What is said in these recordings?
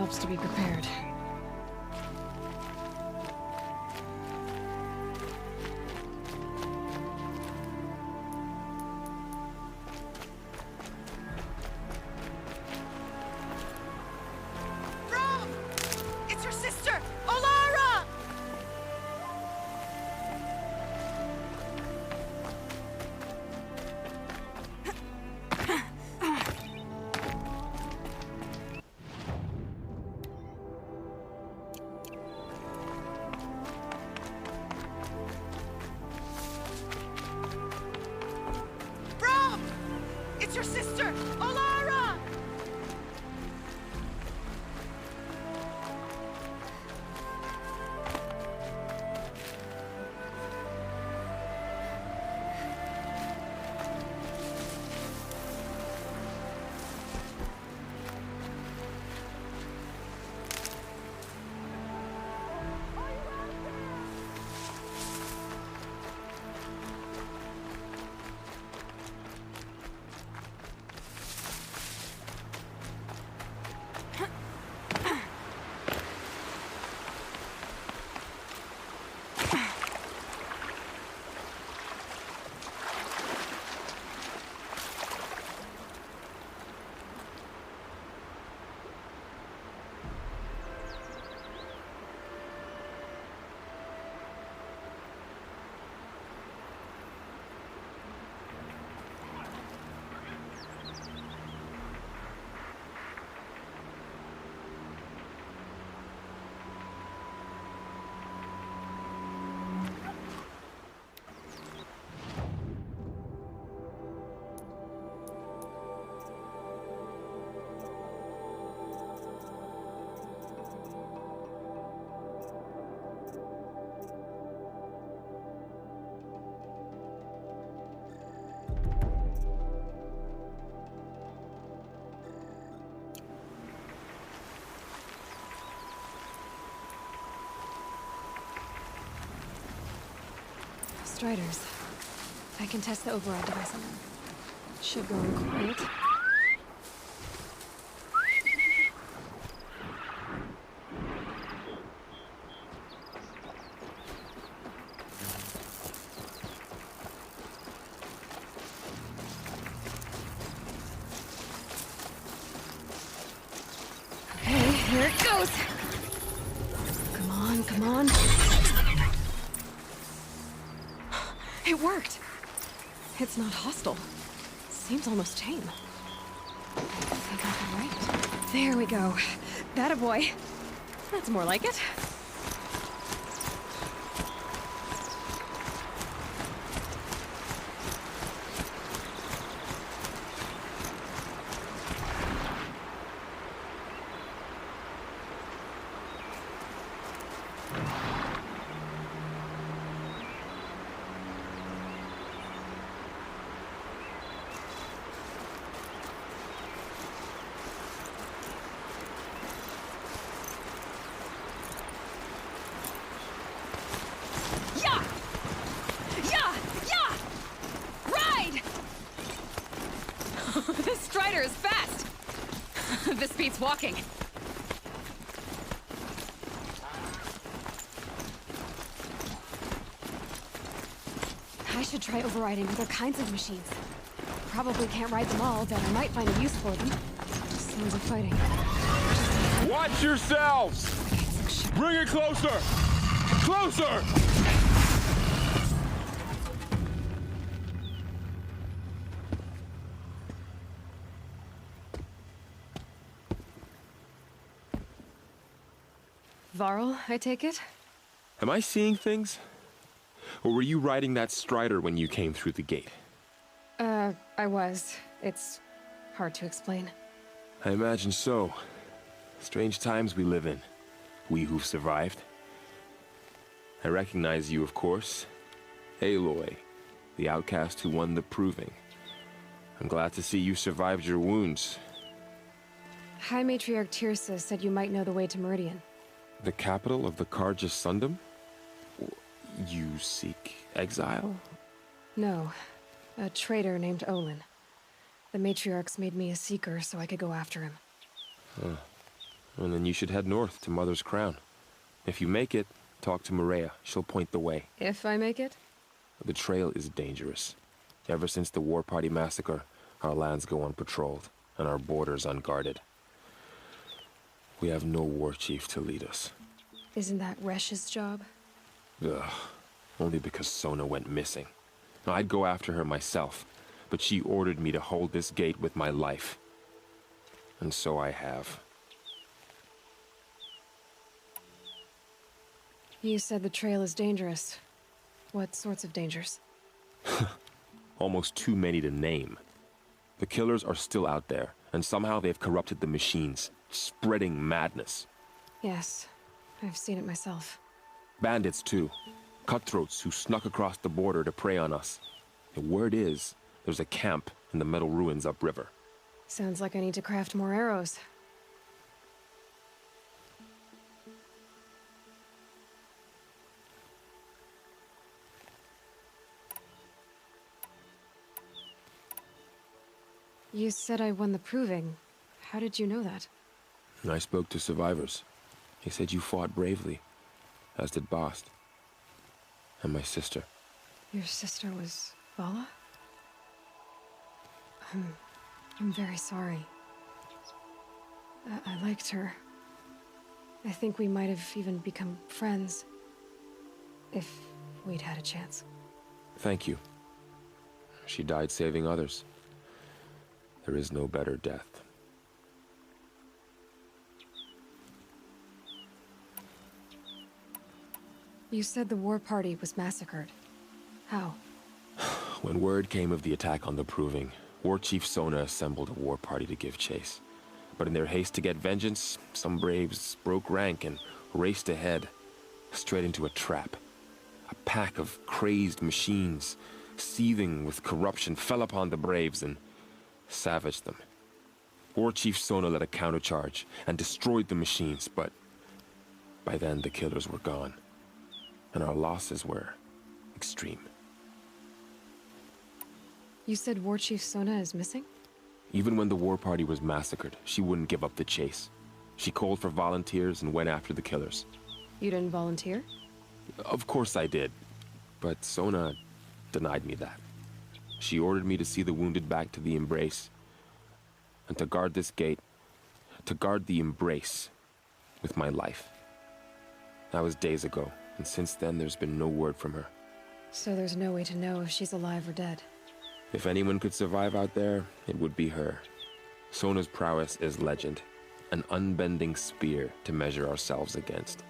helps to be prepared. Rom! It's your sister, Olara! Rom! It's your sister, Olara! Striders. I can test the override device on them. Should go quiet. Okay, here it goes! Come on, come on. It worked! It's not hostile. Seems almost tame. I think I got it right. There we go. That a boy. That's more like it. This Strider is fast! This beats walking. I should try overriding other kinds of machines. Probably can't ride them all, but I might find a use for them. Sounds of fighting. Watch yourselves! Bring it closer! Closer! Varl, I take it? Am I seeing things? Or were you riding that Strider when you came through the gate? I was. It's hard to explain. I imagine so. Strange times we live in. We who've survived. I recognize you, of course. Aloy, the outcast who won the proving. I'm glad to see you survived your wounds. High Matriarch Tirsa said you might know the way to Meridian. The capital of the Carja Sundom? You seek exile? No. A traitor named Olin. The Matriarchs made me a seeker so I could go after him. And then you should head north to Mother's Crown. If you make it, talk to Maria. She'll point the way. If I make it? The trail is dangerous. Ever since the War Party massacre, our lands go unpatrolled, and our borders unguarded. We have no war chief to lead us. Isn't that Resh's job? Ugh. Only because Sona went missing. I'd go after her myself, but she ordered me to hold this gate with my life. And so I have. You said the trail is dangerous. What sorts of dangers? Almost too many to name. The killers are still out there, and somehow they've corrupted the machines, spreading madness. Yes, I've seen it myself. Bandits, too. Cutthroats who snuck across the border to prey on us. The word is, there's a camp in the metal ruins upriver. Sounds like I need to craft more arrows. You said I won the proving. How did you know that? I spoke to survivors. They said you fought bravely, as did Bast. And my sister. Your sister was Vala? I'm very sorry. I liked her. I think we might have even become friends. If we'd had a chance. Thank you. She died saving others. There is no better death. You said the war party was massacred. How? When word came of the attack on the Proving, War Chief Sona assembled a war party to give chase. But in their haste to get vengeance, some braves broke rank and raced ahead, straight into a trap. A pack of crazed machines, seething with corruption, fell upon the braves and savaged them. War Chief Sona led a countercharge and destroyed the machines, but by then the killers were gone, and our losses were extreme. You said War Chief Sona is missing? Even when the war party was massacred, she wouldn't give up the chase. She called for volunteers and went after the killers. You didn't volunteer? Of course I did, but Sona denied me that. She ordered me to see the wounded back to the Embrace, and to guard this gate, to guard the Embrace with my life. That was days ago, and since then there's been no word from her. So there's no way to know if she's alive or dead. If anyone could survive out there, it would be her. Sona's prowess is legend, an unbending spear to measure ourselves against.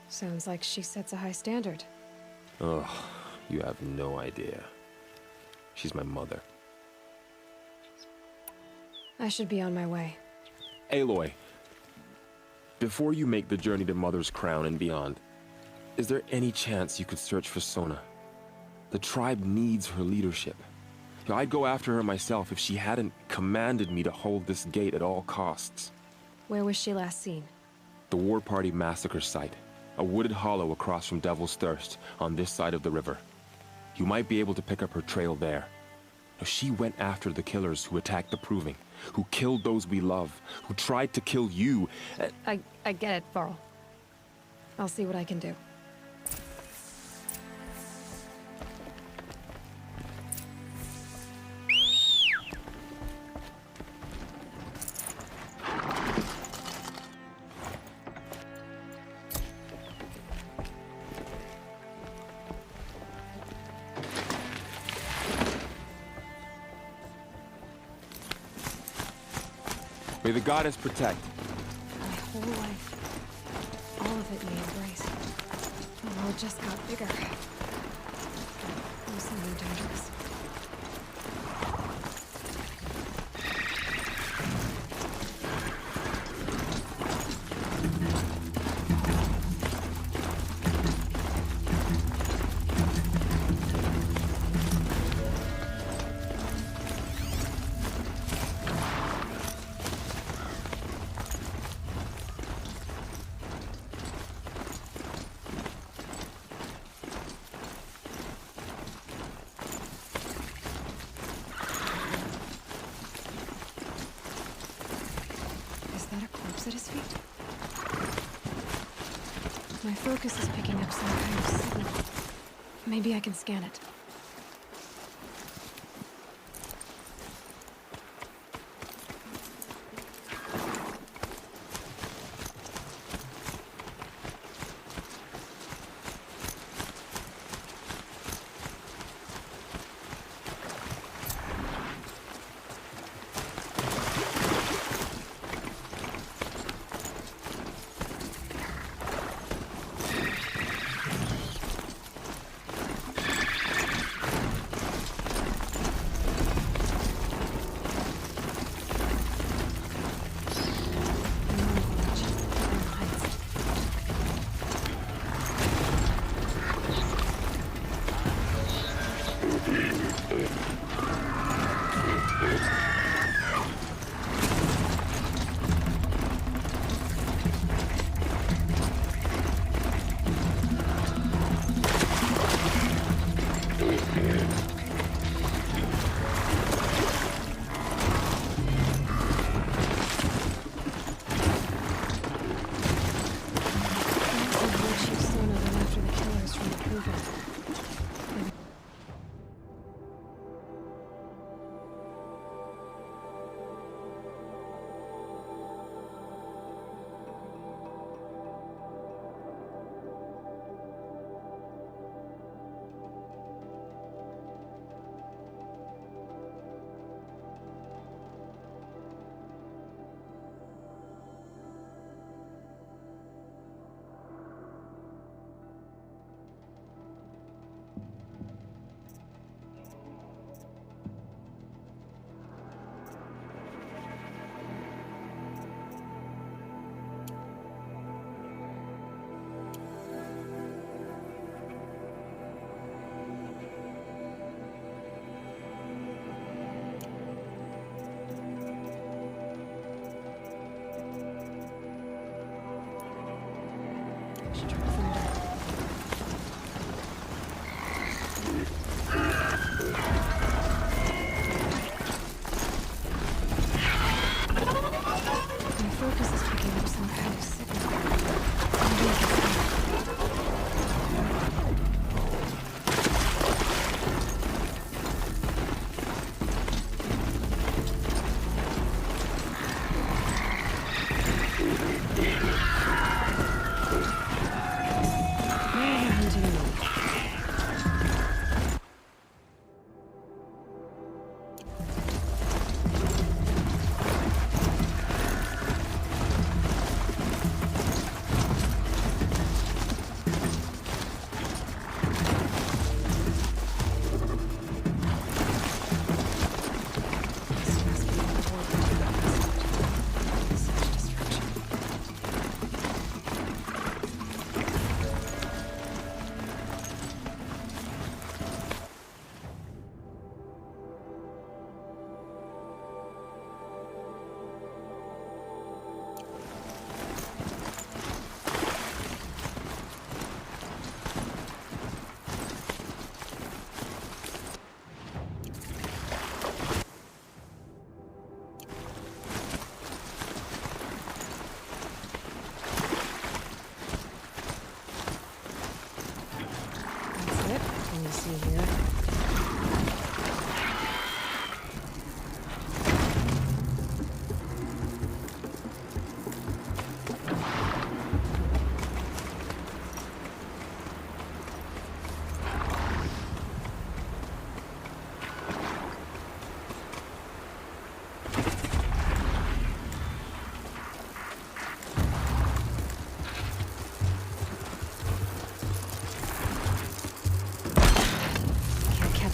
Sounds like she sets a high standard. Ugh, you have no idea. She's my mother. I should be on my way. Aloy, before you make the journey to Mother's Crown and beyond, is there any chance you could search for Sona? The tribe needs her leadership. I'd go after her myself if she hadn't commanded me to hold this gate at all costs. Where was she last seen? The War Party massacre site. A wooded hollow across from Devil's Thirst, on this side of the river. You might be able to pick up her trail there. She went after the killers who attacked the Proving, who killed those we love, who tried to kill you. I get it, Varl. I'll see what I can do. May the goddess protect. My whole life, all of it in the Embrace. The world just got bigger. I'm something dangerous. My focus is picking up some kind of signal. Maybe I can scan it.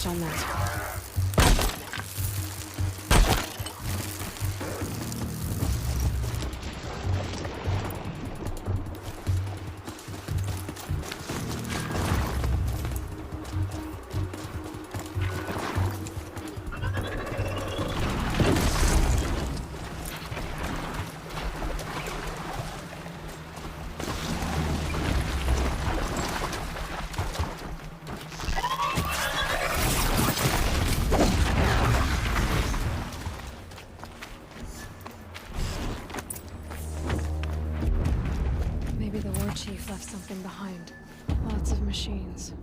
On that. something behind. Lots of machines.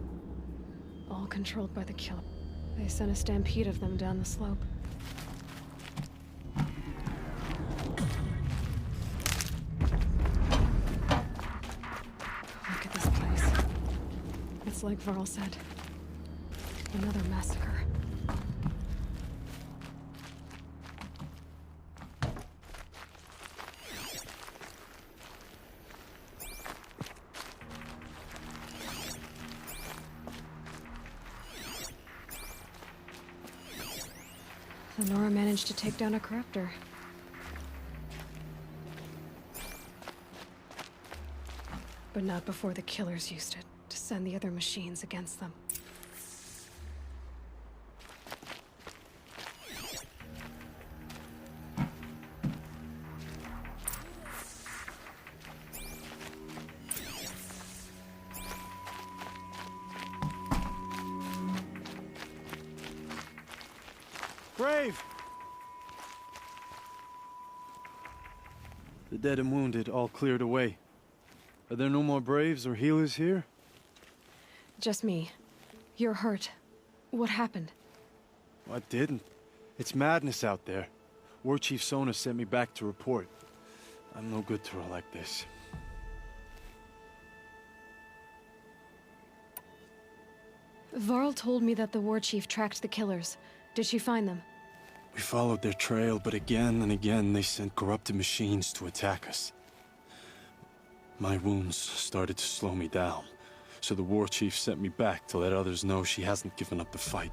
All controlled by the killer. They sent a stampede of them down the slope. Look at this place. It's like Varl said. Another massacre. Nora managed to take down a corruptor. But not before the killers used it to send the other machines against them. Brave! The dead and wounded all cleared away. Are there no more Braves or healers here? Just me. You're hurt. What happened? I didn't. It's madness out there. War Chief Sona sent me back to report. I'm no good to her like this. Varl told me that the war chief tracked the killers. Did she find them? We followed their trail, but again and again they sent corrupted machines to attack us. My wounds started to slow me down, so the war chief sent me back to let others know she hasn't given up the fight.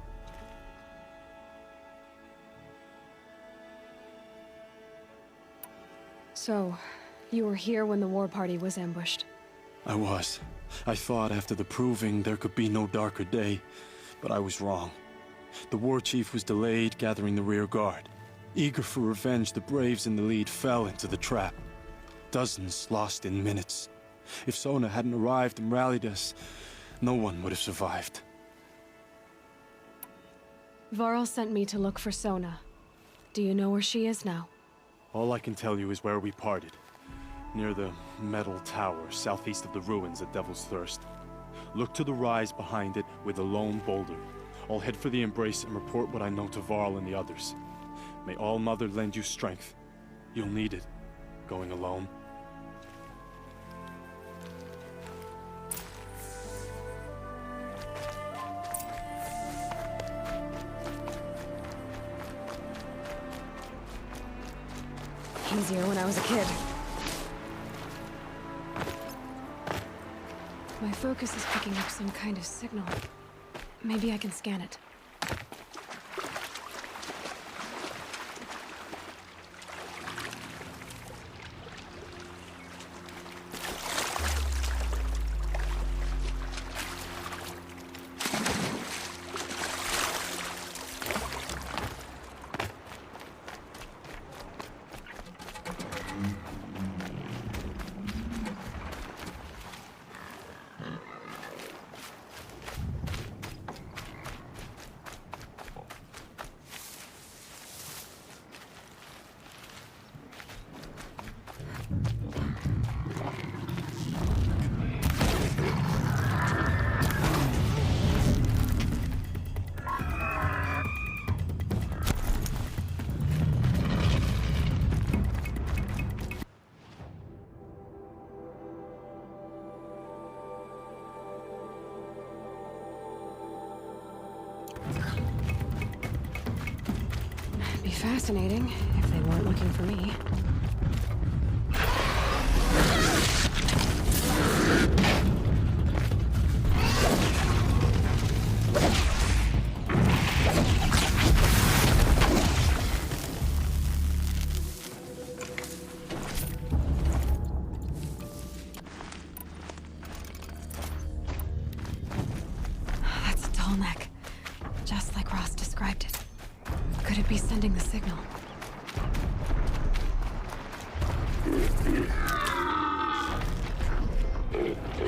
So, you were here when the war party was ambushed? I was. I thought after the proving there could be no darker day, but I was wrong. The war chief was delayed gathering the rear guard. Eager for revenge, the Braves in the lead fell into the trap. Dozens lost in minutes. If Sona hadn't arrived and rallied us, no one would have survived. Varl sent me to look for Sona. Do you know where she is now? All I can tell you is where we parted. Near the metal tower, southeast of the ruins at Devil's Thirst. Look to the rise behind it with a lone boulder. I'll head for the embrace and report what I know to Varl and the others. May All Mother lend you strength. You'll need it, going alone. Easier when I was a kid. My focus is picking up some kind of signal. Maybe I can scan it. Be fascinating if they weren't looking for me. That's a tall neck, just like Ross described it. Could it be sending the signal?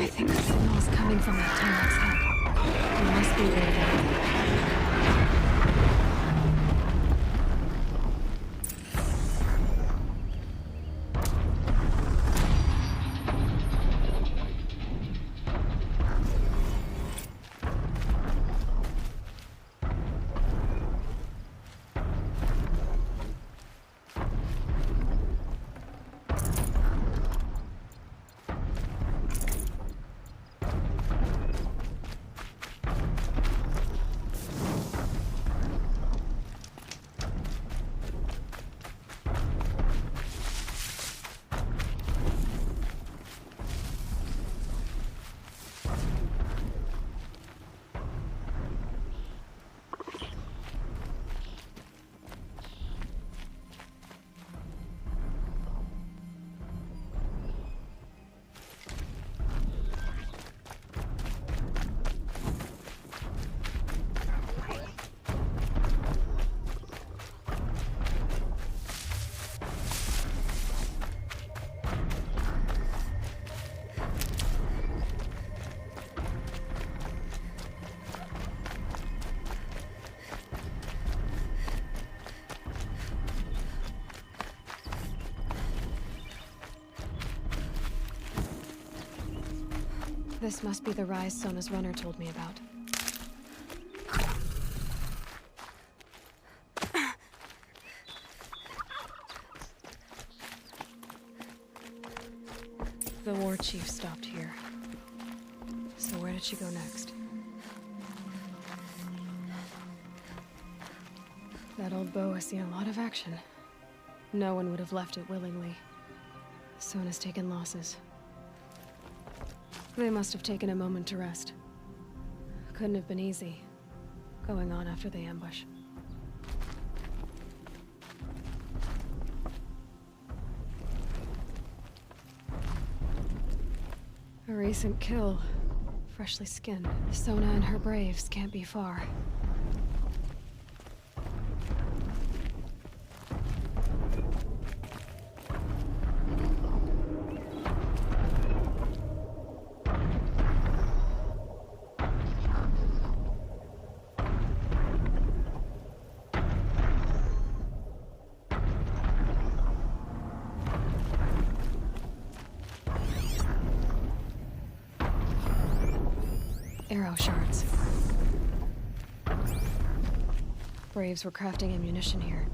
I think the signal is coming from that T-Rex head. It must be very valuable. This must be the rise Sona's runner told me about. The war chief stopped here. So where did she go next? That old bow has seen a lot of action. No one would have left it willingly. Sona's taken losses. They must have taken a moment to rest. Couldn't have been easy, going on after the ambush. A recent kill. Freshly skinned. Sona and her braves can't be far. Arrow shards. Braves were crafting ammunition here.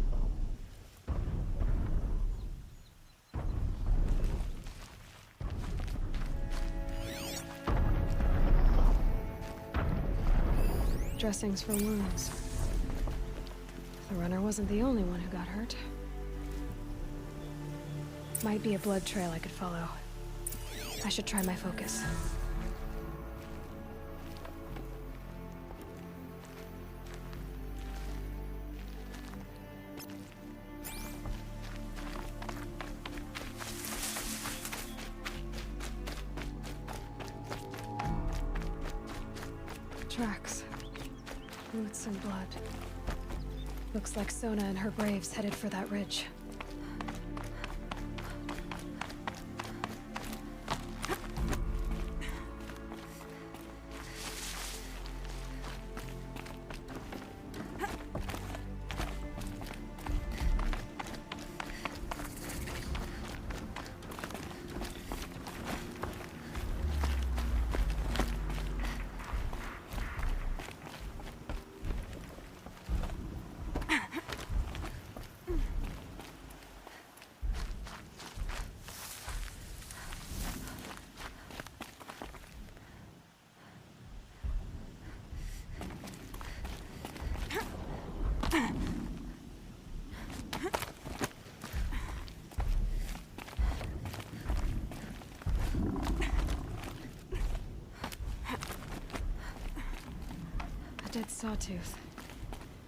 Dressings for wounds. The runner wasn't the only one who got hurt. Might be a blood trail I could follow. I should try my focus. Tracks. Roots and blood. Looks like Sona and her braves headed for that ridge. Dead sawtooth.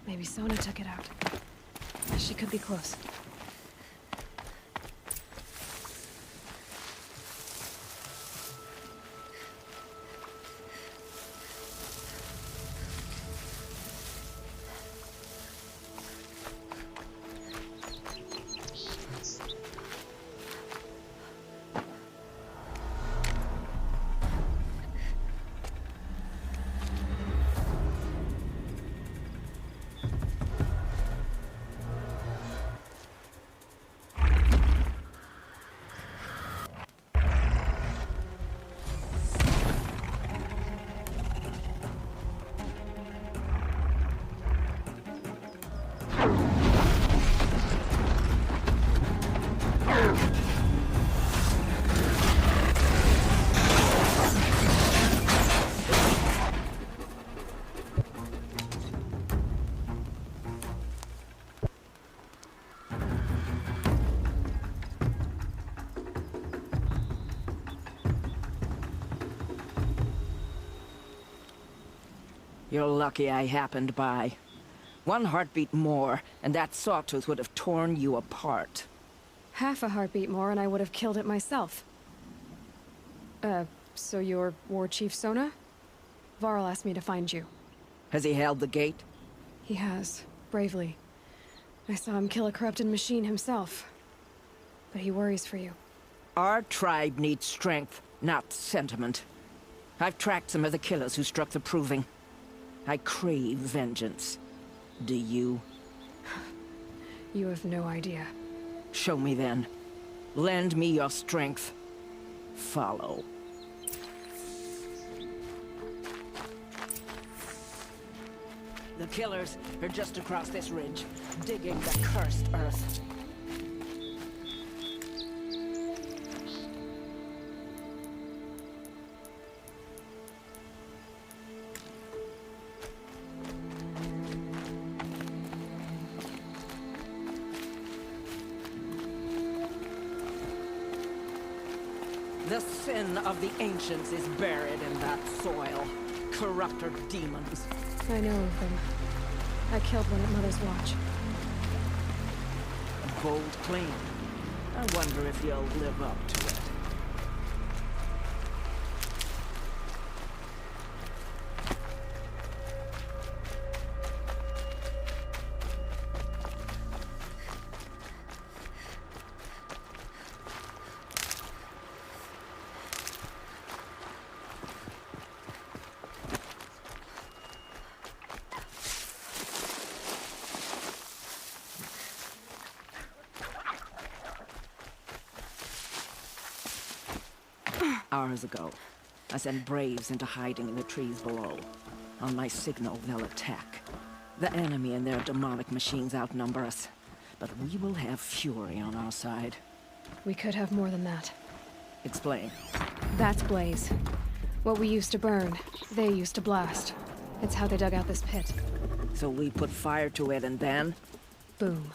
Maybe Sona took it out. She could be close. You're lucky I happened by. One heartbeat more, and that sawtooth would have torn you apart. Half a heartbeat more and I would have killed it myself. So you're War Chief Sona? Varl asked me to find you. Has he held the gate? He has, bravely. I saw him kill a corrupted machine himself. But he worries for you. Our tribe needs strength, not sentiment. I've tracked some of the killers who struck the Proving. I crave vengeance. Do you? You have no idea. Show me then. Lend me your strength. Follow. The killers are just across this ridge, digging the cursed earth. The sin of the ancients is buried in that soil. Corrupter demons. I know of them. I killed one at Mother's Watch. A bold claim. I wonder if you'll live up to it. Hours ago, I sent Braves into hiding in the trees below. On my signal, they'll attack. The enemy and their demonic machines outnumber us, but we will have fury on our side. We could have more than that. Explain. That's Blaze. What we used to burn, they used to blast. It's how they dug out this pit. So we put fire to it and then? Boom.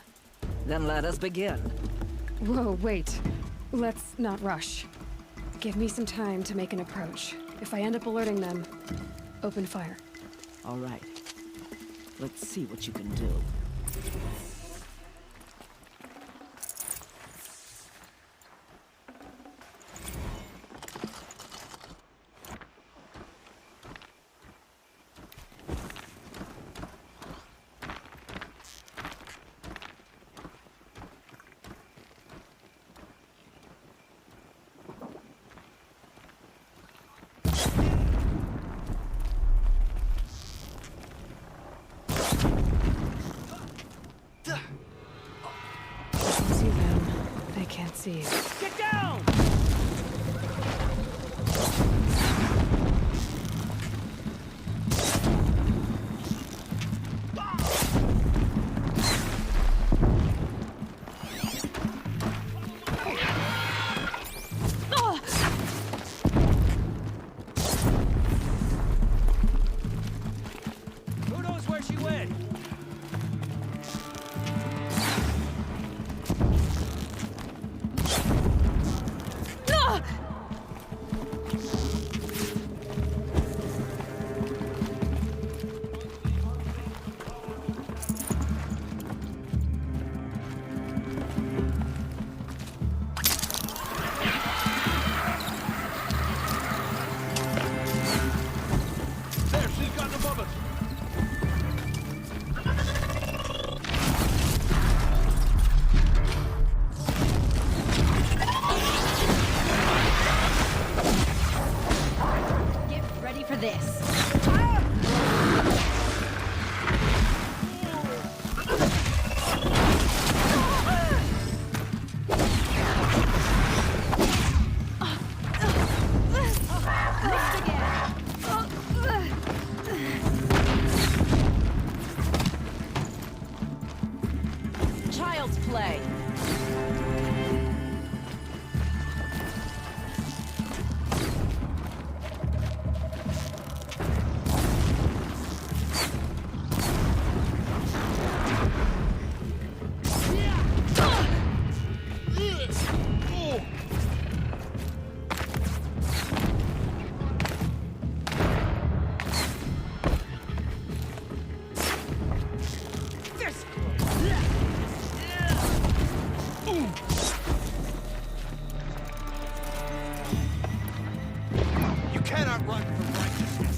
Then let us begin. Whoa, wait. Let's not rush. Give me some time to make an approach. If I end up alerting them, open fire. All right. Let's see what you can do. See them. They can't see you. Get down! Who knows where she went? There, she's got above us. Get ready for this. Child's play. You cannot run from righteousness.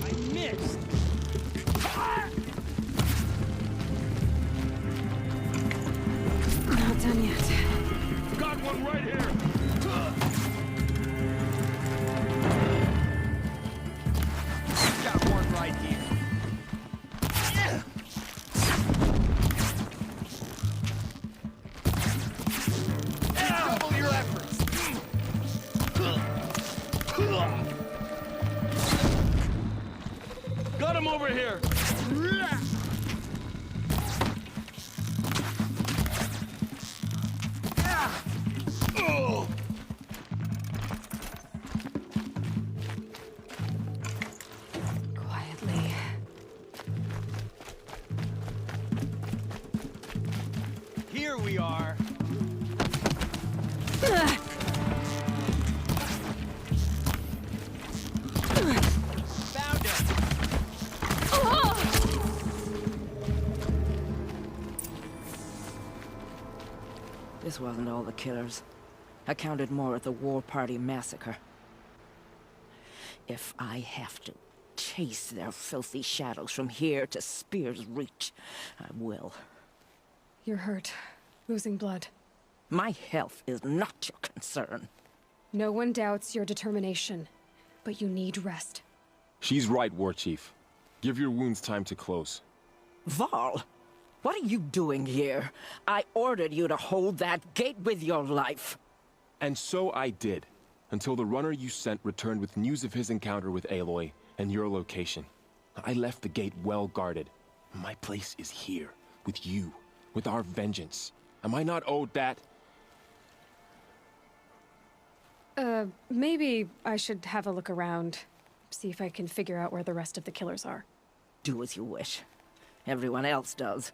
I missed. Not done yet. Got one right here. Got one right here. Double your efforts. over here! Quietly. Here we are. Found it. This wasn't all the killers. I counted more at the War Party massacre. If I have to chase their filthy shadows from here to Spear's Reach, I will. You're hurt. Losing blood. My health is not your concern. No one doubts your determination, but you need rest. She's right, War Chief. Give your wounds time to close. Varl, what are you doing here? I ordered you to hold that gate with your life. And so I did, until the runner you sent returned with news of his encounter with Aloy and your location. I left the gate well guarded. My place is here, with you, with our vengeance. Am I not owed that? Maybe I should have a look around. See if I can figure out where the rest of the killers are. Do as you wish. Everyone else does.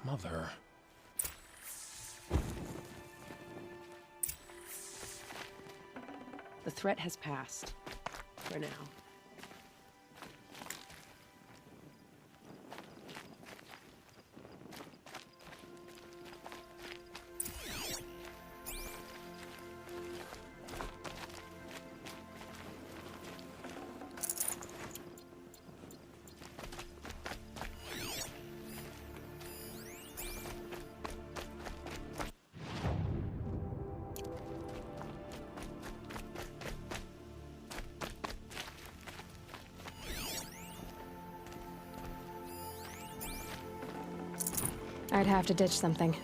Mother. The threat has passed. For now. I'd have to ditch something.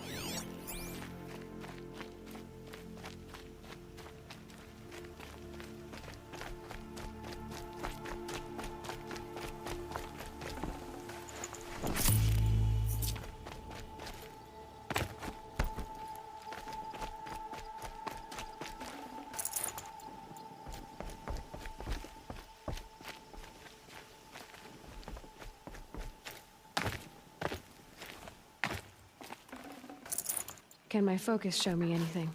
Can my focus show me anything?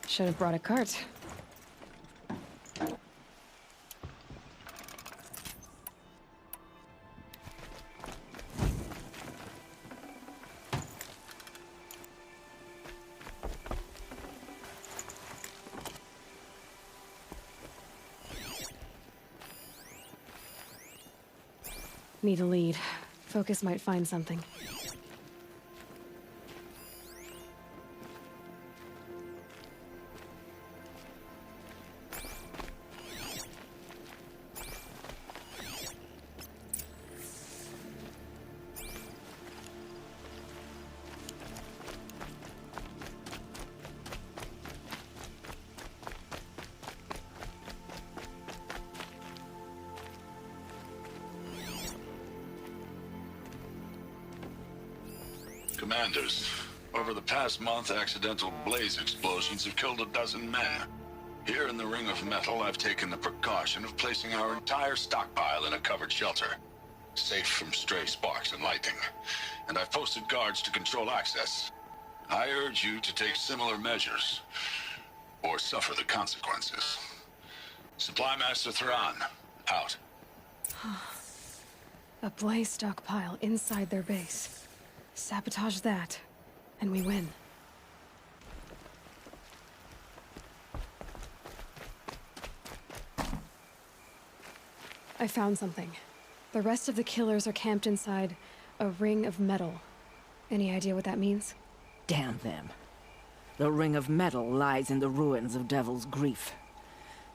Should have brought a cart. Need a lead. Focus might find something. Commanders, over the past month, accidental blaze explosions have killed 12 men. Here in the Ring of Metal, I've taken the precaution of placing our entire stockpile in a covered shelter, safe from stray sparks and lightning. And I've posted guards to control access. I urge you to take similar measures, or suffer the consequences. Supply Master Thran, out. A blaze stockpile inside their base. Sabotage that, and we win. I found something. The rest of the killers are camped inside a ring of metal. Any idea what that means? Damn them. The ring of metal lies in the ruins of Devil's Grief.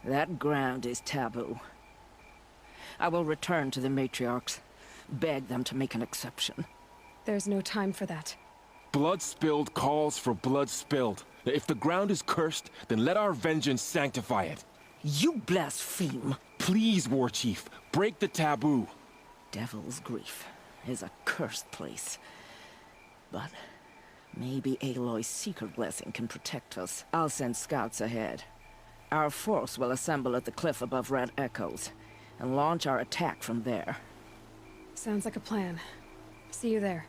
That ground is taboo. I will return to the matriarchs, beg them to make an exception. There's no time for that. Blood spilled calls for blood spilled. If the ground is cursed, then let our vengeance sanctify it. You blaspheme! Please, War Chief, break the taboo. Devil's Grief is a cursed place. But maybe Aloy's secret blessing can protect us. I'll send scouts ahead. Our force will assemble at the cliff above Red Echoes, and launch our attack from there. Sounds like a plan. See you there.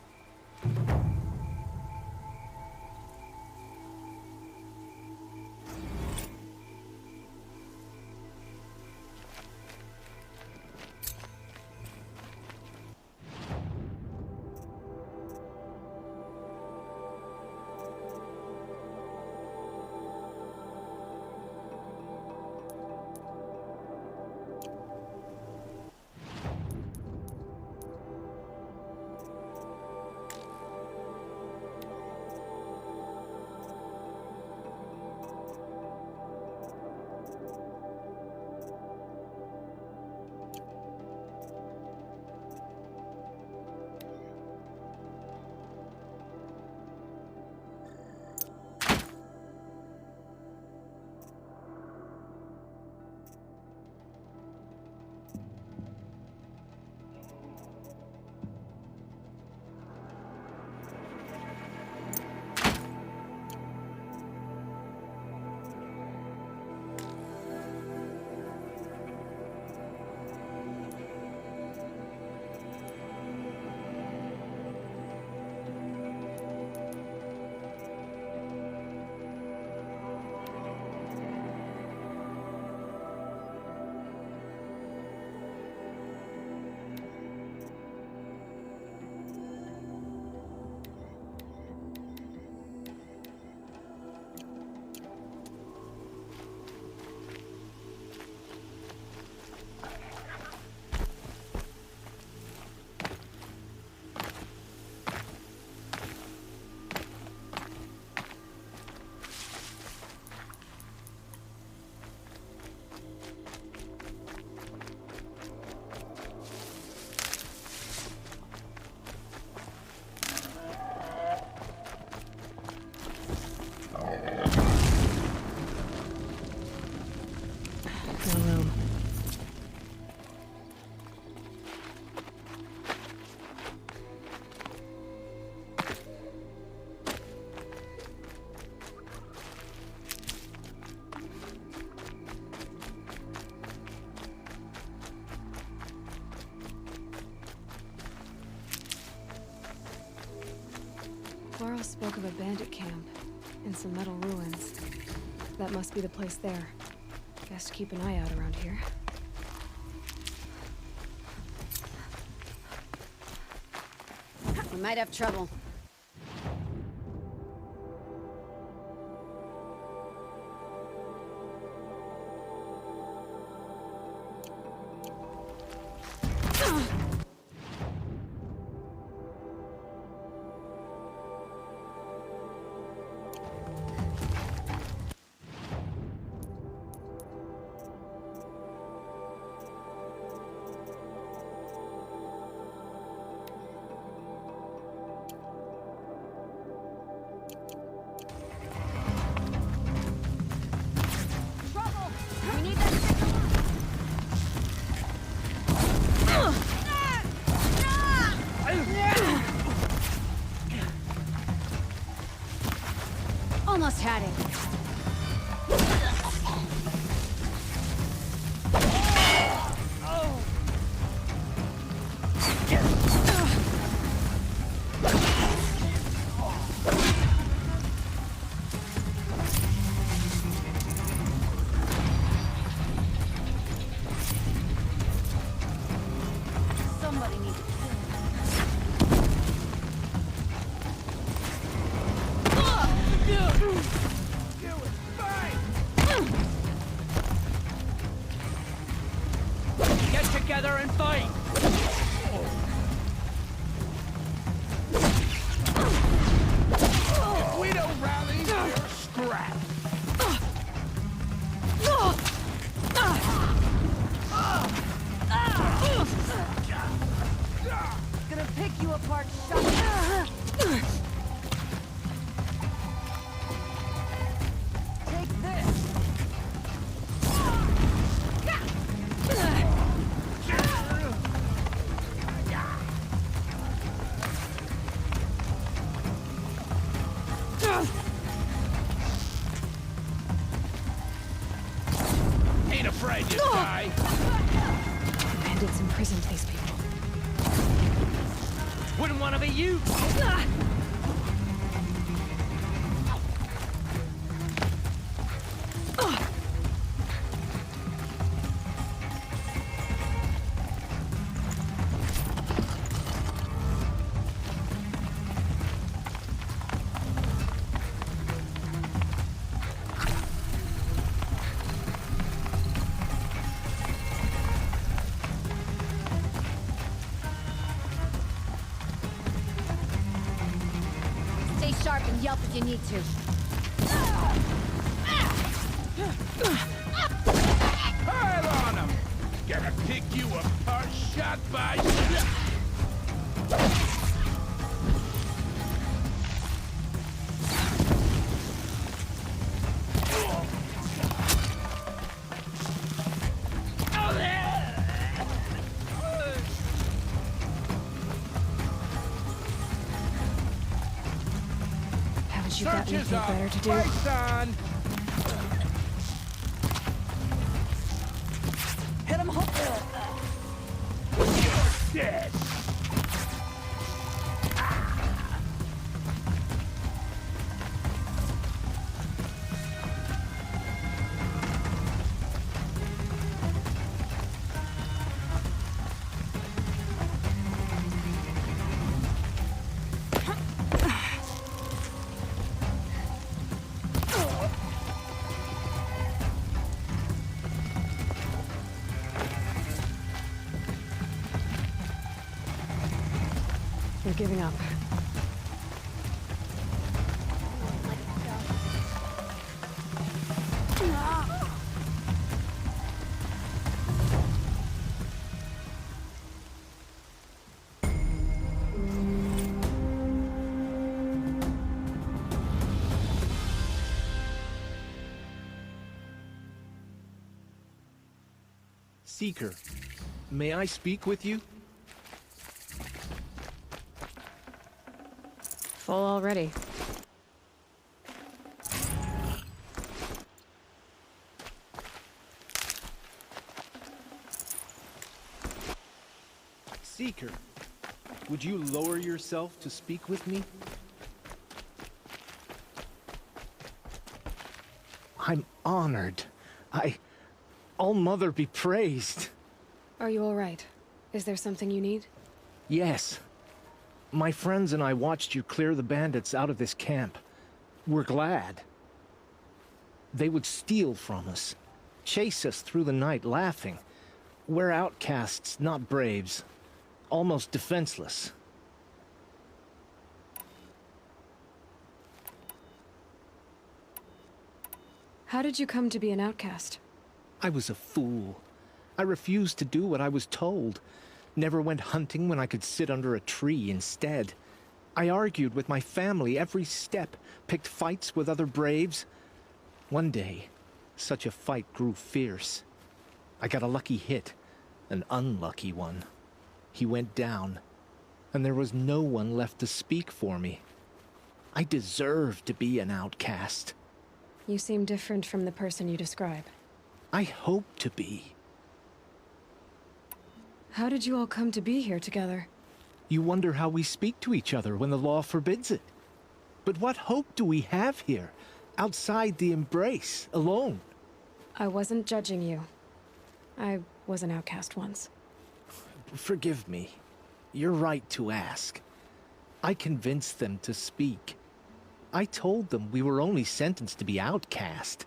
Quarles spoke of a bandit camp and some metal ruins. That must be the place there. Best keep an eye out around here. We might have trouble. Almost had it. Somebody needs to Get together these people? Wouldn't want to be you. Stay sharp and yelp if you need to. Pile on him. Gonna pick you apart shot by shot. Haven't you got anything better to do? Fights on. Hit him home. You're dead. You're giving up. Seeker, may I speak with you? Full already. Seeker, would you lower yourself to speak with me? I'm honored. All-Mother be praised. Are you all right? Is there something you need? Yes. My friends and I watched you clear the bandits out of this camp. We're glad. They would steal from us, chase us through the night laughing. We're outcasts, not braves. Almost defenseless. How did you come to be an outcast? I was a fool. I refused to do what I was told. Never went hunting when I could sit under a tree instead. I argued with my family every step, picked fights with other braves. One day, such a fight grew fierce. I got a lucky hit, an unlucky one. He went down, and there was no one left to speak for me. I deserved to be an outcast. You seem different from the person you describe. I hope to be. How did you all come to be here together? You wonder how we speak to each other when the law forbids it. But what hope do we have here, outside the embrace, alone? I wasn't judging you. I was an outcast once. Forgive me. You're right to ask. I convinced them to speak. I told them we were only sentenced to be outcast,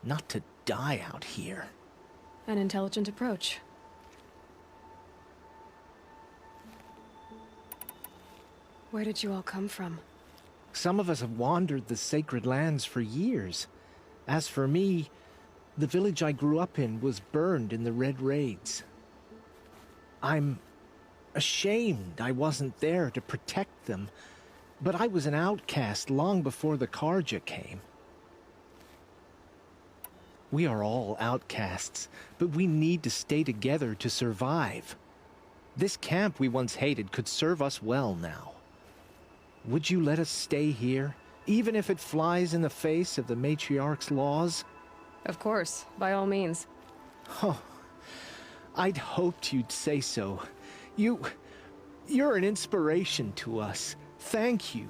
not to die out here. An intelligent approach. Where did you all come from? Some of us have wandered the sacred lands for years. As for me, the village I grew up in was burned in the Red Raids. I'm ashamed I wasn't there to protect them, but I was an outcast long before the Karja came. We are all outcasts, but we need to stay together to survive. This camp we once hated could serve us well now. Would you let us stay here, even if it flies in the face of the matriarch's laws? Of course, by all means. Oh, I'd hoped you'd say so. You're an inspiration to us. Thank you.